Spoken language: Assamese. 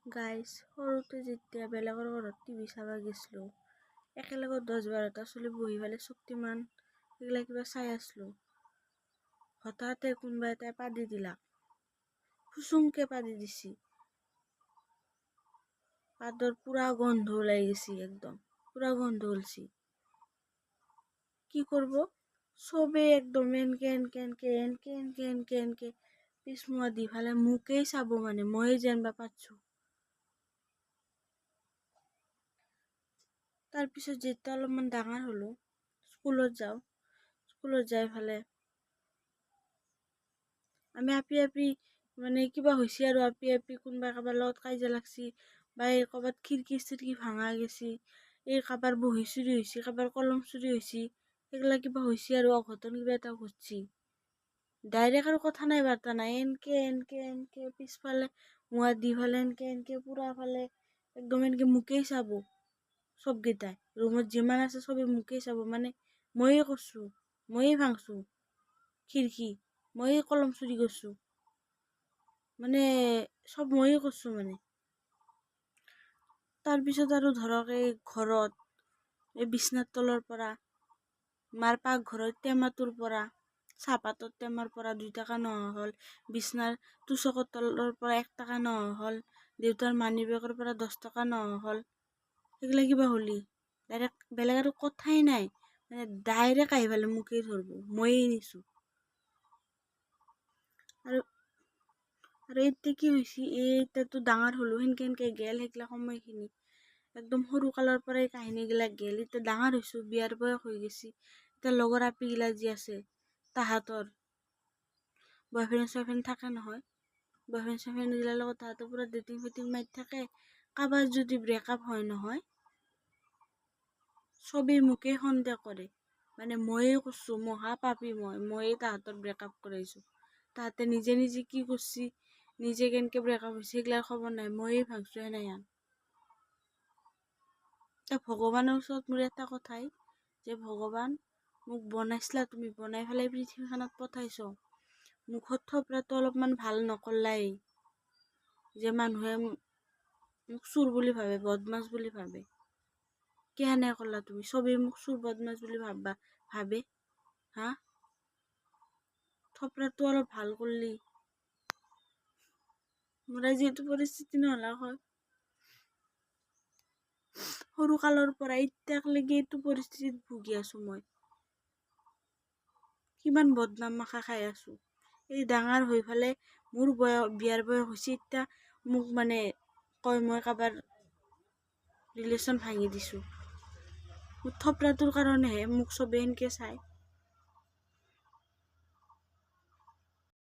গাইজ সৰুতে যেতিয়া বেলেগৰ ঘৰত টিভি চাব গৈছিলোঁ, একেলগে 10-12টা চলি বহি পেলাই শক্তিমান এইগিলা কিবা চাই আছিলোঁ। হঠাতে কোনোবা এটাই পাদি দিলাক, ফুচুংকে পাদি দিছি। পাদৰ পুৰা গন্ধ ওলাই গেছি, একদম পুৰা গন্ধ ওলছি। কি কৰব? সবে একদম এনকে পিছমুৱা দি ফালে মুকেই চাব, মানে মই জানবা পাৰছো। তাৰপিছত যেতিয়া অলপমান ডাঙৰ হলো, স্কুলত যাই ফালে আমি আপি মানে কিবা হৈছে আৰু আপি কোনোবা কাবাৰ লগত কাজিয়া লাগছি, বা এই কবাত খিড়কি চিড়কি ভাঙা গেছি, এই কাবাৰ বহি চুৰি হয়েছি, কাবাৰ কলম চুৰি হয়েছি, সেইগিলা কিবা হয়েছি আৰু অঘটন কিবা এটা ঘটছি। ডাইরেক্ট আর কথা নাই বার্তা নাই, এনকে পিছফালে মুয়া দি ফালে এনকে পুরা ফালে একদম এনকে মুকেই চাব। সব গেটাই রুমত যিমান আছে সবে মুকেই চাব, মানে ময়ে করছো, ময়ে ভাঙছো খিড়কি, ময়ে কলম চুরি করছো, মানে সব ময়ে করছো। মানে তাৰপিছত আৰু ধৰক এই ঘৰত এই বিছনাৰ তলৰ পৰা, মাৰ পাকঘৰৰ টেমাটোৰ পৰা, চাহপাতৰ টেমাৰ পৰা 2 টাকা নোহোৱা হ'ল, বিছনাৰ তুচকৰ তলৰ পৰা 1 টাকা নোহোৱা হ'ল, দেউতাৰ মানি বেগৰ পৰা 10 টাকা নোহোৱা হ'ল। সেইগিলা কিবা হলি ডাইৰেক্ট বেলেগ আৰু কথাই নাই, মানে ডাইৰেক্ট আহি পেলাই মুকেই ধৰব, ময়ে নিছো। আৰু আৰু এতিয়া কি হৈছে, এতিয়াতো ডাঙৰ হলো, সেনকে গেল সেইগিলা সময়খিনি। একদম সৰু কালৰ পৰাই কাহিনীগিলা গেল, এতিয়া ডাঙৰ হৈছো, বিয়াৰ বয়স হৈ গেছি। এতিয়া লগৰ আপিগিলা যি আছে, তাহাঁতৰ বয়ফ্ৰেন্ড থাকে নহয়, বয়ফ্ৰেন্ড গিলাৰ লগত তাহাঁতৰ পুৰা ডেটিং ফেটিং মাৰি থাকে। কাবাৰ যদি ব্ৰেকআপ হয় নহয়, সবেই মোকেই সন্দেহ কৰে, মানে ময়ে কৰছো, মহা পাপী, ময়ে তাহাঁতৰ ব্ৰেকআপ কৰাইছো। তাহাঁতে নিজে কি কৰছি, নিজে কেনকে ব্ৰেকআপ হয়েছে সেগলাৰ খবৰ নাই, ময়ে ভাঙছো হেনায়ান। তা ভগৱানৰ ওচৰত মোৰ এটা কথাই যে, ভগৱান মোক বনাইছিলা, তুমি বনাই পেলাই পৃথিৱীখনত পঠাইছ, মুখত থপৰাটো অলপমান ভাল নকৰলাই, যে মানুহে মোক চুৰ বুলি ভাবে, বদমাছ বুলি ভাবে। কেনে কৰলা তুমি? সবেই মোক চুৰ বদমাছ বুলি ভাবে, হা? থপৰাটো অলপ ভাল কৰলি, মোৰ আজি এইটো পৰিস্থিতি নহলা হয়। সৰু কালৰ পৰা এতিয়াকলৈকে এইটো পৰিস্থিতিত ভুগি আছো মই। কিমান বদনাম মাখা খাই আছো। এই ডাঙৰ হৈ ফালে মোৰ বিয়াৰ বয়স হৈছে, এতিয়া মোক মানে কয় মই কাবাৰ ৰিলেশ্যন ভাঙি দিছো। থপৰাটোৰ কাৰণেহে মোক চবে এনকে চাই।